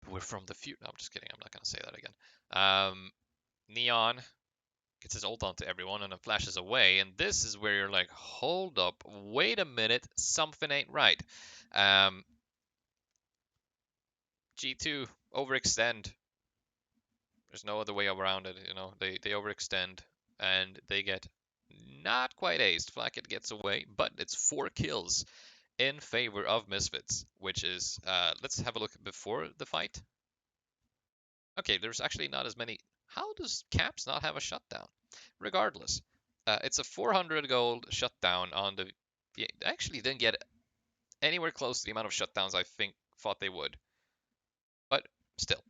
We're from the future. No, I'm just kidding. I'm not going to say that again. Neon gets his ult onto everyone and then flashes away. And this is where you're like, hold up, wait a minute, something ain't right. G2 overextend. There's no other way around it, you know. They overextend and they get not quite aced. Flacket gets away, but it's 4 kills in favor of Misfits, which is, let's have a look before the fight. Okay, there's actually not as many. How does Caps not have a shutdown? Regardless, it's a 400 gold shutdown on the. They actually didn't get anywhere close to the amount of shutdowns I thought they would. But still,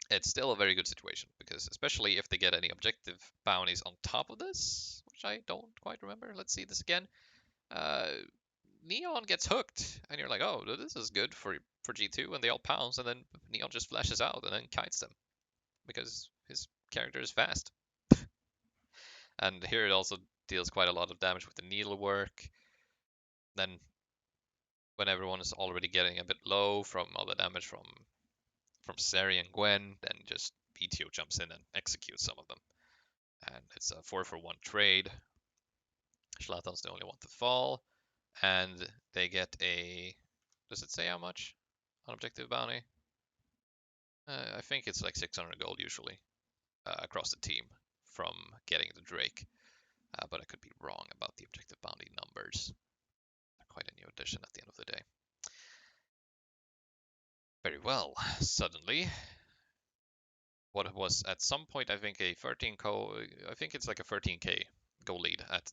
it's still a very good situation, because especially if they get any objective bounties on top of this, which I don't quite remember. Let's see this again. Neon gets hooked, and you're like, oh, this is good for G2, and they all pounce, and then Neon just flashes out and then kites them, because his character is fast. And here it also deals quite a lot of damage with the needlework. Then when everyone is already getting a bit low from all the damage from from Sari and Gwen, then just VTO jumps in and executes some of them. And it's a 4-for-1 trade. Zlatan's the only one to fall, and they get a... Does it say how much on objective bounty? I think it's like 600 gold usually across the team from getting the Drake, but I could be wrong about the objective bounty numbers. They're quite a new addition at the end of the day. Very well. Suddenly, what was at some point I think a 13k, I think it's like a 13k goal lead at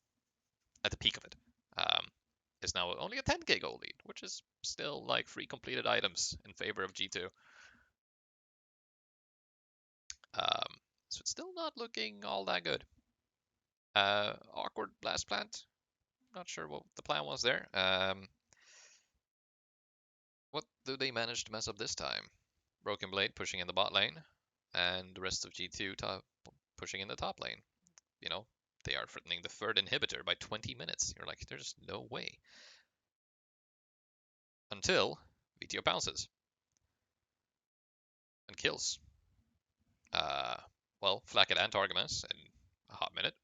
the peak of it, is now only a 10k goal lead, which is still like 3 completed items in favor of G2. So it's still not looking all that good. Awkward blast plant. Not sure what the plan was there. What do they manage to mess up this time? Broken Blade pushing in the bot lane, and the rest of G2 pushing in the top lane. You know, they are threatening the third inhibitor by 20 minutes. You're like, there's no way. Until VTO bounces and kills. Well, Flacket and Targamas in a hot minute.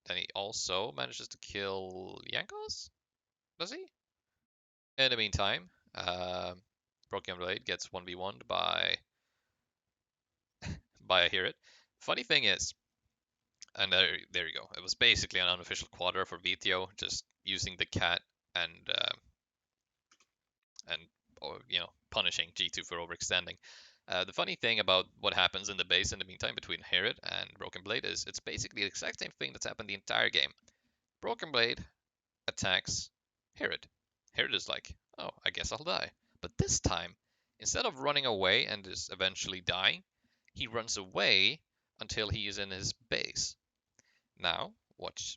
Then he also manages to kill Yankos? Does he? In the meantime, Broken Blade gets 1v1'd by a Herit. Funny thing is, and there you go. It was basically an unofficial quadra for VTO, just using the cat and you know, punishing G2 for overextending. The funny thing about what happens in the base in the meantime between Herit and Broken Blade is it's basically the exact same thing that's happened the entire game. Broken Blade attacks Herit. Herit is like, oh, I guess I'll die. But this time, instead of running away and just eventually dying, he runs away until he is in his base. Now, watch,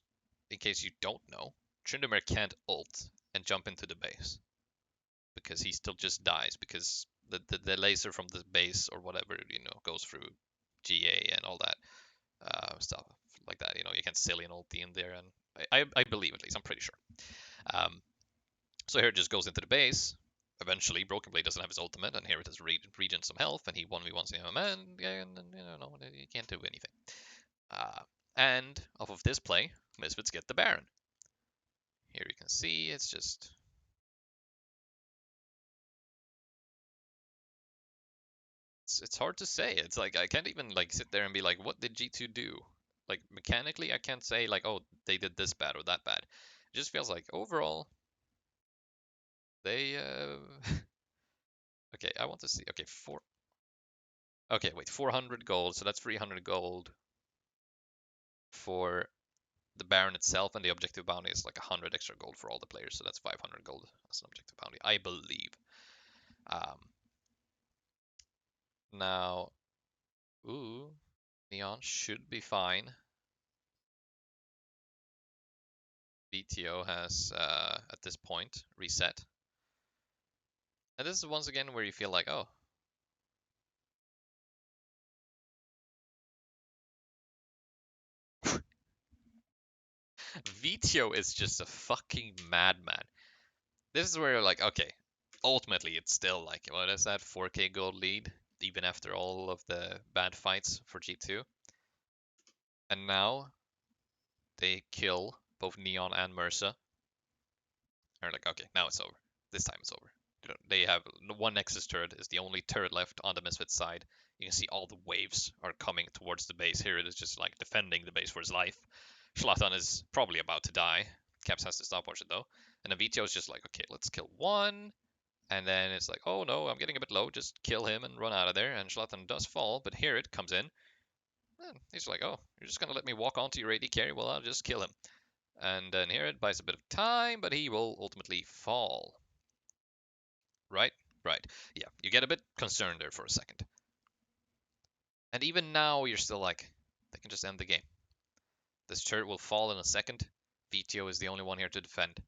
in case you don't know, Tryndamere can't ult and jump into the base because he still just dies because the laser from the base or whatever, you know, goes through GA and all that stuff like that. You know, you can silly an ulti in there, and I believe, at least, I'm pretty sure. So here it just goes into the base. Eventually, Broken Blade doesn't have his ultimate, and here it has regen some health, and he 1v1s him, and you know, he can't do anything. And off of this play, Misfits get the Baron. Here you can see it's just... It's hard to say. It's like I can't even like sit there and be like, what did G2 do? Like mechanically, I can't say like, oh, they did this bad or that bad. It just feels like overall they okay, I want to see. Okay, okay, wait, 400 gold, so that's 300 gold for the Baron itself, and the objective bounty is like 100 extra gold for all the players, so that's 500 gold as an objective bounty, I believe. Now, ooh, Neon should be fine. VTO has, at this point, reset. And this is once again where you feel like, oh. VTO is just a fucking madman. This is where you're like, okay, ultimately it's still like, what is that, 4k gold lead, even after all of the bad fights for G2. And now they kill both Neon and Mersa. They're like, okay, now it's over. This time it's over. They have one Nexus turret is the only turret left on the Misfits side. You can see all the waves are coming towards the base. Here it is just like defending the base for his life. Zlatan is probably about to die. Caps has to stopwatch it though. And then VTO is just like, okay, let's kill one. And then it's like, oh no, I'm getting a bit low. Just kill him and run out of there. And Zlatan does fall, but here it comes in. And he's like, oh, you're just going to let me walk onto your AD carry? Well, I'll just kill him. And then here it buys a bit of time, but he will ultimately fall. Right? Right. Yeah, you get a bit concerned there for a second. And even now, you're still like, they can just end the game. This turret will fall in a second. VTO is the only one here to defend.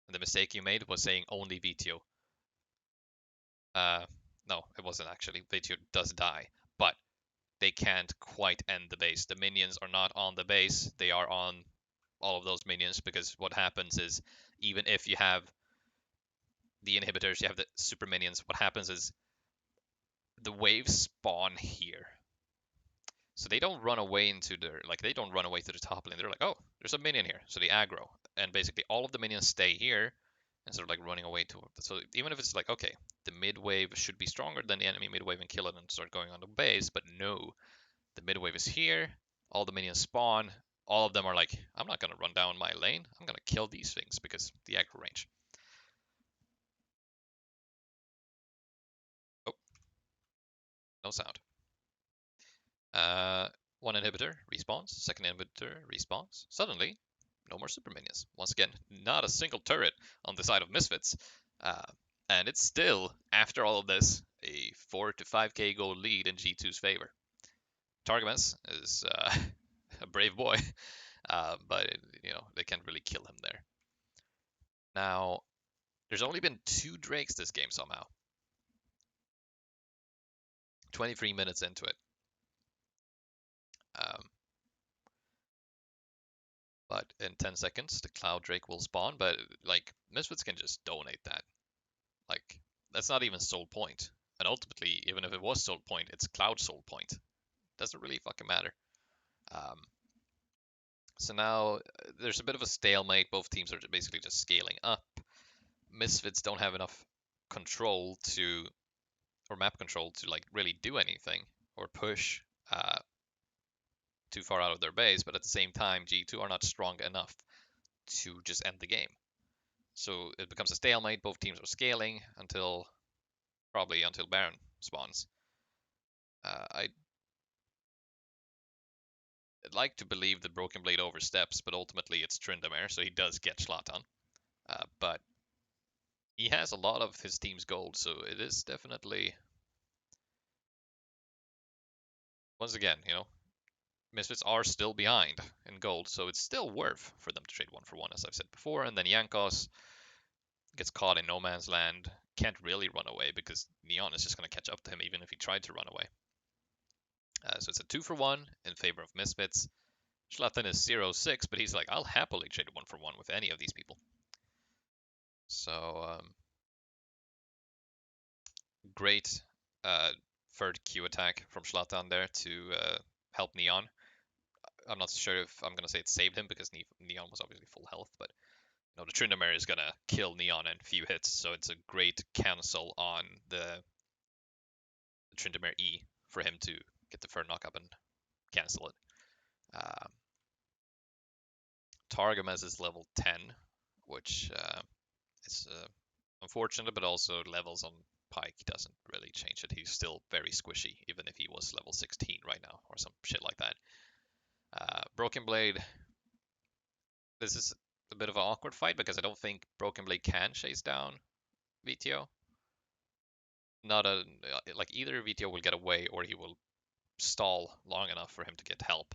And the mistake you made was saying only VTO. No, it wasn't actually. VTO does die, but they can't quite end the base. The minions are not on the base. They are on all of those minions, because what happens is, even if you have the inhibitors, you have the super minions. What happens is the waves spawn here. So they don't run away into their, like, they don't run away to the top lane. They're like, oh, there's a minion here. So they aggro. And basically all of the minions stay here instead of like running away to. So even if it's like, okay, the mid wave should be stronger than the enemy mid wave and kill it and start going on the base, but no, the mid wave is here. All the minions spawn. All of them are like, I'm not gonna run down my lane. I'm gonna kill these things because the aggro range. Oh, no sound. One inhibitor respawns, second inhibitor respawns. Suddenly, no more super minions. Once again, not a single turret on the side of Misfits. Uh, and it's still, after all of this, a 4 to 5k gold lead in G2's favor. Targamas is a brave boy, but they can't really kill him there. Now, there's only been 2 Drakes this game somehow. 23 minutes into it. Um, but in 10 seconds, the Cloud Drake will spawn, but like Misfits can just donate that. Like, that's not even soul point. And ultimately, even if it was soul point, it's Cloud soul point. Doesn't really fucking matter. Um, so now there's a bit of a stalemate. Both teams are basically just scaling up. Misfits don't have enough control to, or map control to like really do anything or push too far out of their base. But at the same time, G2 are not strong enough to just end the game. So it becomes a stalemate. Both teams are scaling probably until Baron spawns. I'd like to believe that Broken Blade oversteps, but ultimately it's Tryndamere, so he does get Zlatan. But he has a lot of his team's gold, so it is definitely, once again, Misfits are still behind in gold, so it's still worth for them to trade 1-for-1, as I've said before. And then Jankos gets caught in no man's land, can't really run away because Neon is just going to catch up to him even if he tried to run away. So it's a 2-for-1 in favor of Misfits. Zlatan is 0-6, but he's like, I'll happily trade 1-for-1 with any of these people. So, great third Q attack from Zlatan there to help Neon. I'm not sure if I'm going to say it saved him because Neon was obviously full health, but the Tryndamere is going to kill Neon in a few hits, so it's a great cancel on the Tryndamere E for him to get the third knock up and cancel it. Targamas is level 10, which is unfortunate, but also levels on Pyke doesn't really change it. He's still very squishy, even if he was level 16 right now, or some shit like that. Broken Blade, this is a bit of an awkward fight because I don't think Broken Blade can chase down VTO. Not a like either VTO will get away or he will stall long enough for him to get help.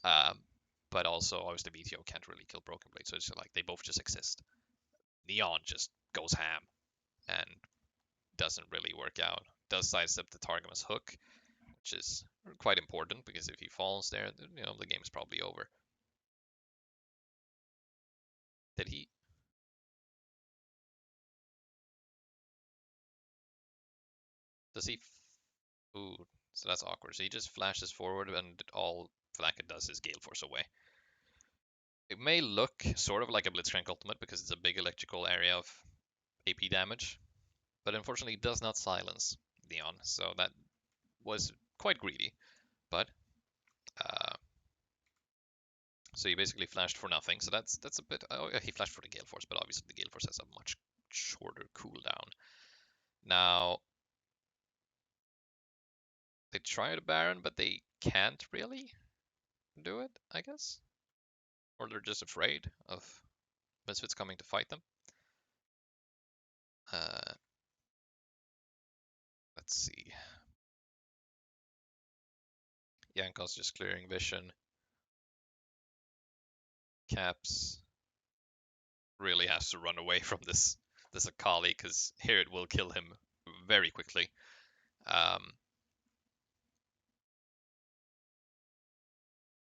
But also, obviously, VTO can't really kill Broken Blade, so it's like they both just exist. Neon just goes ham and doesn't really work out. Does sidestep the Targamas hook, which is quite important because if he falls there, the game's probably over. Did he? Does he? Ooh, so that's awkward. So he just flashes forward and all Flanka does is Gale Force away. It may look sort of like a Blitzcrank ultimate because it's a big electrical area of AP damage, but unfortunately it does not silence Neon, so that was quite greedy. But so he basically flashed for nothing. So that's a bit. Oh, yeah, he flashed for the Gale Force, but obviously the Gale Force has a much shorter cooldown. Now they try the Baron, but they can't really do it, I guess, or they're just afraid of Misfits coming to fight them. Let's see. Jankos just clearing vision. Caps really has to run away from this Akali because here it will kill him very quickly.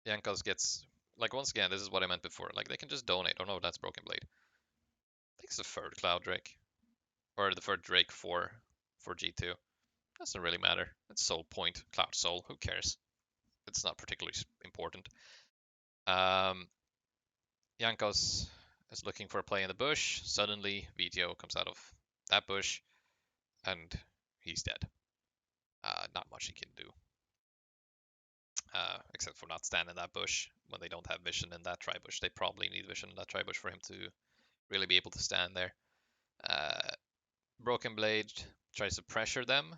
Jankos gets, like, once again, this is what I meant before. Like, they can just donate. Oh no, that's Broken Blade. I think it's the third Cloud Drake. or the third Drake for G2. Doesn't really matter. It's Soul Point, Cloud Soul. Who cares? It's not particularly important. Jankos is looking for a play in the bush. Suddenly, VTO comes out of that bush, and he's dead. Not much he can do, except for not stand in that bush when they don't have vision in that tri-bush. They probably need vision in that tri-bush for him to really be able to stand there. Broken Blade tries to pressure them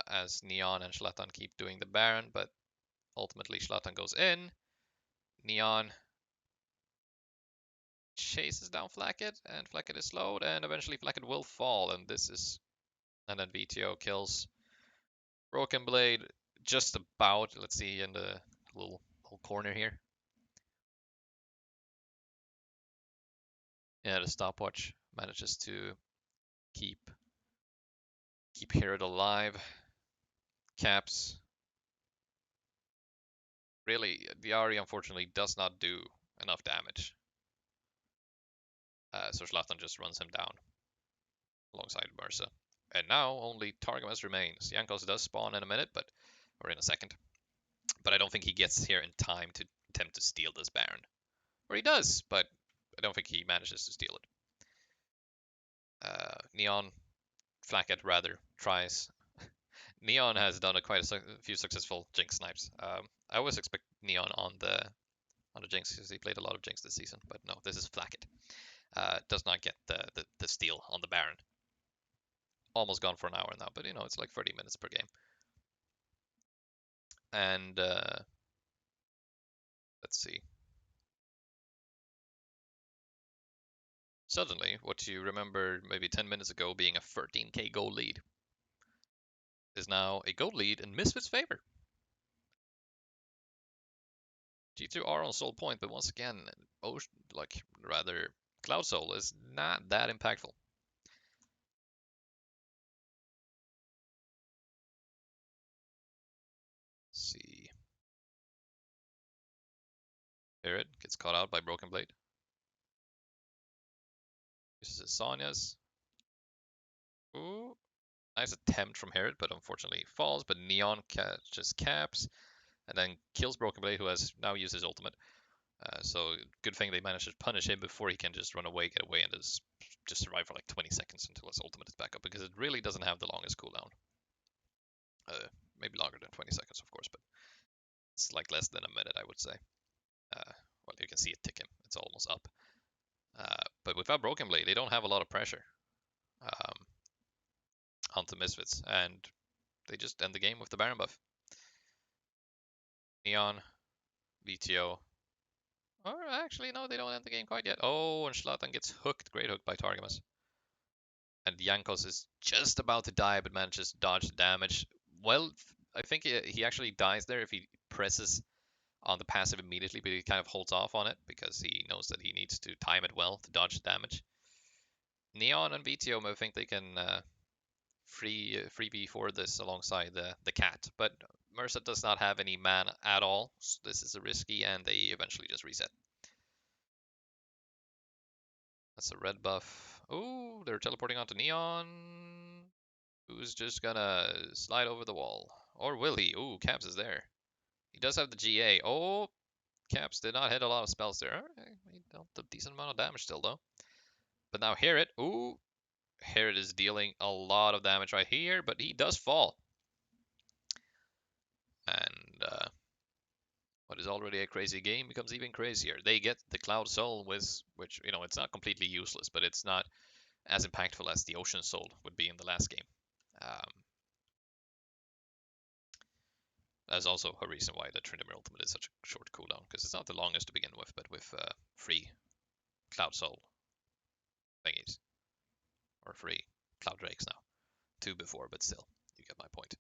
as Neon and Zlatan keep doing the Baron, but ultimately Zlatan goes in. Neon chases down Flacket, and Flacket is slowed, and eventually Flacket will fall, and then VTO kills Broken Blade just about. Let's see in the little corner here. Yeah, the stopwatch manages to keep Herod alive. Caps. Really, the Ari unfortunately does not do enough damage. So Zlatan just runs him down alongside Mersa. And now only Targamas remains. Jankos does spawn in a minute, or in a second. But I don't think he gets here in time to attempt to steal this Baron. Or he does, but I don't think he manages to steal it. Neon, Flacket rather, tries. Neon has done quite a few successful Jinx snipes. I always expect Neon on the Jinx because he played a lot of Jinx this season, but no, this is Flacket. Does not get the steal on the Baron. Almost gone for an hour now, but it's like 30 minutes per game. And let's see. Suddenly, what you remember maybe 10 minutes ago being a 13k goal lead is now a goal lead in Misfits' favor. G2 are on Soul Point, but once again, Cloud Soul is not that impactful. Let's see. Herod gets caught out by Broken Blade. This is Sonya's. Ooh, nice attempt from Herod, but unfortunately falls. But Neon catches Caps and then kills Broken Blade, who has now used his ultimate. So good thing they managed to punish him before he can just run away, get away, and just survive for like 20 seconds until his ultimate is back up, because it really doesn't have the longest cooldown. Maybe longer than 20 seconds, of course, but it's like less than a minute, I would say. Well, you can see it tick him. It's almost up. But without Broken Blade, they don't have a lot of pressure onto Misfits, and they just end the game with the Baron buff. Neon, VTO. Or actually, no, they don't end the game quite yet. Oh, and Zlatan gets hooked. Great hook by Targamas. And Jankos is just about to die, but manages to dodge the damage. Well, I think he actually dies there if he presses on the passive immediately, but he kind of holds off on it because he knows that he needs to time it well to dodge the damage. Neon and VTO, I think they can freebie for this alongside the cat, but Mersa does not have any mana at all, so this is a risky, and they eventually just reset. That's a red buff. Oh, they're teleporting onto Neon, who's just gonna slide over the wall. Or will he? Ooh, Caps is there. He does have the GA. Oh, Caps did not hit a lot of spells there. He dealt a decent amount of damage still, though. But now Herod. Ooh, Herod is dealing a lot of damage right here, but he does fall. And what is already a crazy game becomes even crazier. They get the Cloud Soul, which it's not completely useless, but it's not as impactful as the Ocean Soul would be in the last game. That's also a reason why the Trinity Ultimate is such a short cooldown, because it's not the longest to begin with, but with free Cloud Soul thingies. Or free Cloud Drakes now. 2 before, but still, you get my point.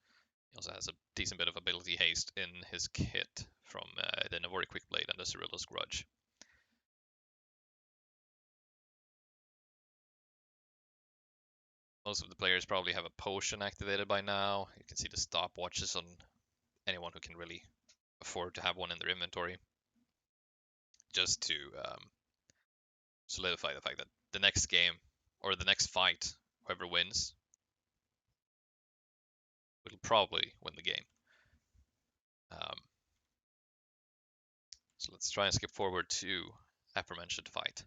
He also has a decent bit of ability haste in his kit from the Navori Quick Blade and the Cirilla's Grudge. Most of the players probably have a potion activated by now. You can see the stopwatches on anyone who can really afford to have one in their inventory. Just to solidify the fact that the next game or the next fight, whoever wins will probably win the game. So let's try and skip forward to aforementioned fight.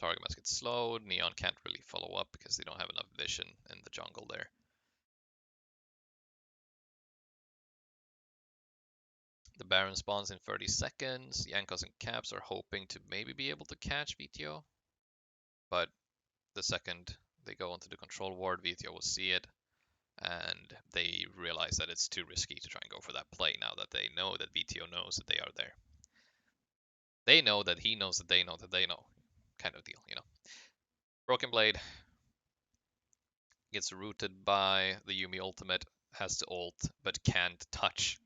Target must get slowed. Neon can't really follow up because they don't have enough vision in the jungle there. The Baron spawns in 30 seconds. Yankos and Caps are hoping to maybe be able to catch VTO. But the second they go into the control ward, VTO will see it. And they realize that it's too risky to try and go for that play now that they know that VTO knows that they are there. They know that he knows that they know that they know. Kind of deal, you know. Broken Blade gets rooted by the Yuumi ultimate, has to ult, but can't touch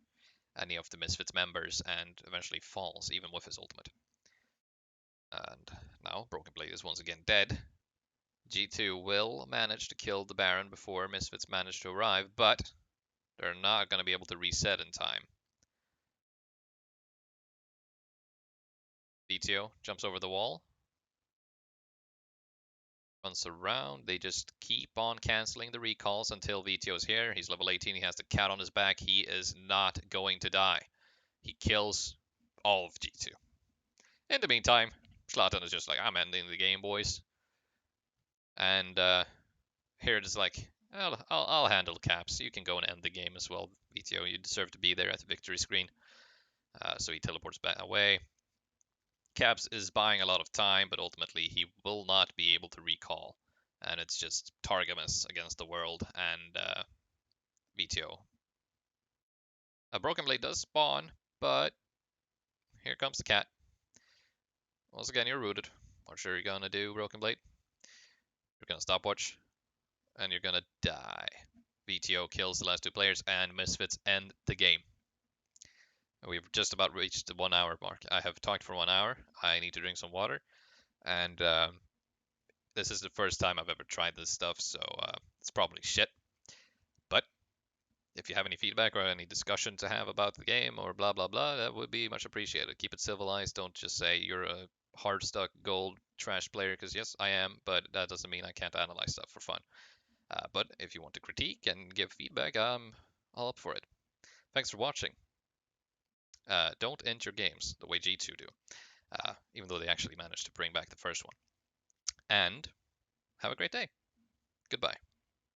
any of the Misfits members and eventually falls even with his ultimate. And now Broken Blade is once again dead. G2 will manage to kill the Baron before Misfits manage to arrive, but they're not going to be able to reset in time. VTO jumps over the wall, runs around. They just keep on canceling the recalls until VTO's here. He's level 18. He has the cat on his back. He is not going to die. He kills all of G2. In the meantime, Zlatan is just like, I'm ending the game, boys. And here it is like, I'll handle Caps. You can go and end the game as well, VTO. You deserve to be there at the victory screen. So he teleports back away. Caps is buying a lot of time, but ultimately he will not be able to recall. And it's just Targamas against the world and VTO. A Broken Blade does spawn, but here comes the cat. Once again, you're rooted. What sure you're gonna do, Broken Blade? You're gonna stopwatch, and you're gonna die. VTO kills the last two players, and Misfits end the game. We've just about reached the 1 hour mark. I have talked for 1 hour. I need to drink some water, and this is the first time I've ever tried this stuff, so it's probably shit. But if you have any feedback or any discussion to have about the game or blah blah blah, that would be much appreciated. Keep it civilized. Don't just say you're a hard stuck gold trash player, because yes, I am, but that doesn't mean I can't analyze stuff for fun. But if you want to critique and give feedback, I'm all up for it. Thanks for watching. Don't end your games the way G2 do, even though they actually managed to bring back the first one. And have a great day. Goodbye.